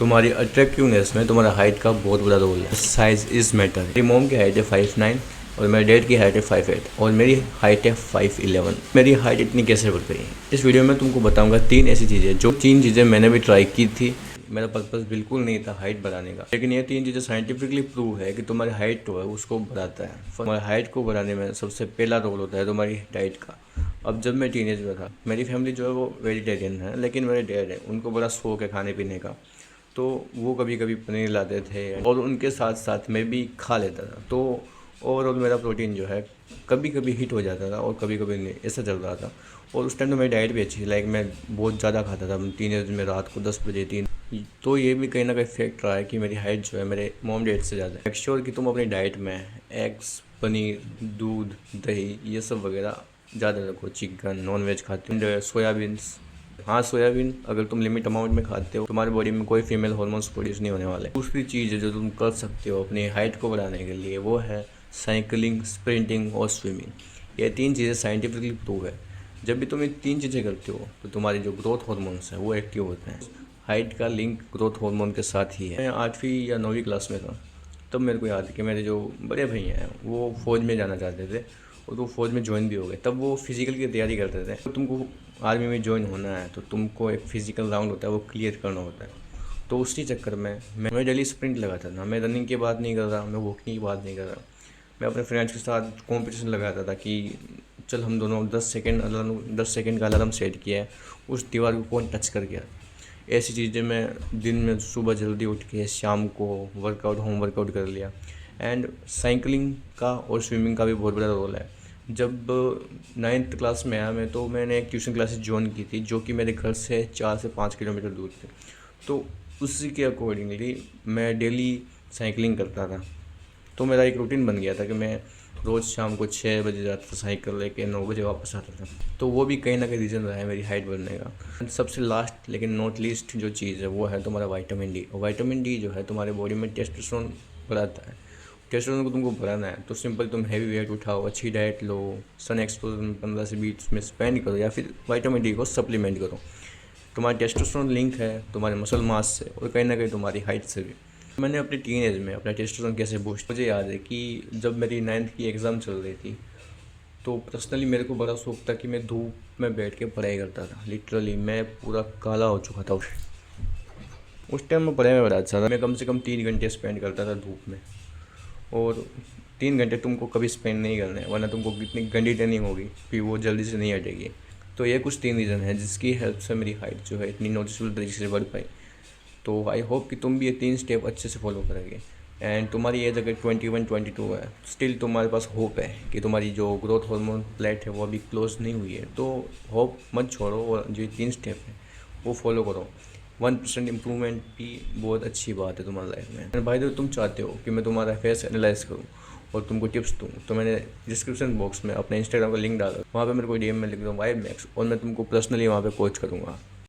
तुम्हारी अट्रैक्टिवनेस में तुम्हारा हाइट का बहुत बड़ा रोल है। Size is matter. मेरी मोम की हाइट है 5'9" और मेरे डैड की हाइट है 5'8" और मेरी हाइट है 5'11". मेरी हाइट इतनी कैसे बढ़ गई है? इस वीडियो में तुमको बताऊंगा 3 ऐसी चीज़ें, जो 3 चीज़ें मैंने भी ट्राई की थी। मेरा पर्पस बिल्कुल नहीं था हाइट बढ़ाने का, लेकिन ये 3 चीज़ें साइंटिफिकली प्रूव है कि तुम्हारी हाइट जो है उसको बढ़ाता है। तुम्हारी हाइट को बढ़ाने में सबसे पहला रोल होता है तुम्हारी डाइट का। अब जब मैं टीनेज में था, मेरी फैमिली जो है वो वेजिटेरियन है, लेकिन मेरे डैड है उनको बड़ा शौक है खाने पीने का, तो वो कभी कभी पनीर लाते थे और उनके साथ साथ मैं भी खा लेता था। तो ओवरऑल मेरा प्रोटीन जो है कभी कभी हिट हो जाता था और कभी कभी नहीं, ऐसा चल रहा था। और उस टाइम तो मेरी डाइट भी अच्छी थी, लाइक मैं बहुत ज़्यादा खाता था टीनेज में, रात को 10 बजे 3। तो ये भी कहीं ना कहीं फैक्ट रहा है कि मेरी हाइट जो है मेरे मॉम डैड से ज़्यादा है। मेक श्योर कि तुम अपनी डाइट में एग्स, पनीर, दूध, दही ये सब वगैरह ज़्यादा रखो। चिकन, नॉन वेज खाते हो, सोयाबीन्स। हाँ, सोयाबीन अगर तुम लिमिट अमाउंट में खाते हो, तुम्हारी बॉडी में कोई फीमेल हार्मोन्स प्रोड्यूस नहीं होने वाले। दूसरी चीज़ जो तुम कर सकते हो अपनी हाइट को बढ़ाने के लिए, वो है साइकिलिंग, स्प्रिंटिंग और स्विमिंग। ये 3 चीज़ें साइंटिफिकली प्रूव है। जब भी तुम ये 3 चीज़ें करते हो तो तुम्हारे जो ग्रोथ हार्मोन्स हैं वो एक्टिव होते हैं। हाइट का लिंक ग्रोथ हार्मोन के साथ ही है। मैं 8वीं या 9वीं क्लास में था, तब मेरे को याद है कि मेरे जो बड़े भैया हैं वो फ़ौज में जाना चाहते थे और वो फ़ौज में ज्वाइन भी हो गए। तब वो फिज़िकल की तैयारी करते थे। तो तुमको आर्मी में ज्वाइन होना है तो तुमको एक फ़िज़िकल राउंड होता है वो क्लियर करना होता है। तो उसी चक्कर में मैं डेली स्प्रिंट लगाता था। मैं रनिंग की बात नहीं कर रहा, मैं वॉकिंग की बात नहीं कर रहा। मैं अपने फ्रेंड्स के साथ कंपटीशन लगाता था कि चल हम दोनों 10 सेकंड का अलार्म सेट किया है, उस दीवार को कौन टच कर गया। ऐसी चीज़ें मैं दिन में सुबह जल्दी उठ के शाम को होम वर्कआउट कर लिया। एंड साइकिलिंग का और स्विमिंग का भी बहुत बड़ा रोल है। जब 9th क्लास में आया मैं, तो मैंने एक ट्यूशन क्लासेस ज्वाइन की थी जो कि मेरे घर से 4 से 5 किलोमीटर दूर थे। तो उसी के अकॉर्डिंगली मैं डेली साइकिलिंग करता था। तो मेरा एक रूटीन बन गया था कि मैं रोज़ शाम को 6 बजे जाता था साइकिल लेके, 9 बजे वापस आता था। तो वो भी कहीं ना कहीं रीज़न रहा है मेरी हाइट बढ़ने का। And सबसे लास्ट लेकिन नॉट लीस्ट जो चीज़ है वो है तुम्हारा विटामिन डी। और विटामिन डी जो है तुम्हारे बॉडी में टेस्टोस्टेरोन बढ़ाता है। टेस्टोस्टेरोन को तुमको बढ़ाना है तो सिंपल तुम हैवी वेट उठाओ, अच्छी डाइट लो, सन एक्सपोजर में 15 से 20 में स्पेंड करो, या फिर विटामिन डी को सप्लीमेंट करो। तुम्हारा टेस्टोस्टेरोन लिंक है तुम्हारे मसल मास से और कहीं ना कहीं तुम्हारी हाइट से भी। मैंने अपने टीन एज में अपना टेस्टोस्टेरोन कैसे बूस्ट, मुझे याद है कि जब मेरी 9th की एग्ज़ाम चल रही थी, तो पर्सनली मेरे को बड़ा शौक था कि मैं धूप में बैठ के पढ़ाई करता था। लिटरली मैं पूरा काला हो चुका था उस टाइम मैं पढ़ाई में बड़ा अच्छा था। मैं कम से कम 3 घंटे स्पेंड करता था धूप में। और 3 घंटे तुमको कभी स्पेंड नहीं करना है, वरना तुमको कितनी गंदी ट्रेनिंग होगी फिर वो जल्दी से नहीं हटेगी। तो ये कुछ 3 रीज़न है जिसकी हेल्प से मेरी हाइट जो है इतनी नोटिसेबल तरीके से बढ़ पाई। तो आई होप कि तुम भी ये 3 स्टेप अच्छे से फॉलो करोगे। एंड तुम्हारी एज अगर 21-22 है, स्टिल तुम्हारे पास होप है कि तुम्हारी जो ग्रोथ हार्मोन प्लेट है वो अभी क्लोज नहीं हुई है। तो होप मत छोड़ो और जो 3 स्टेप है वो फॉलो करो। 1% इम्प्रूवमेंट भी बहुत अच्छी बात है तुम्हारी लाइफ में। एंड भाई तो तुम चाहते हो कि मैं तुम्हारा फेस एनालाइज करूँ और तुमको टिप्स दूँ, तो मैंने डिस्क्रिप्शन बॉक्स में अपने इंस्टाग्राम का लिंक डाला, वहाँ पे मेरे को DM में लिख दो वाइब मैक्स, और मैं तुमको पर्सनली वहाँ पे कोच करूँगा।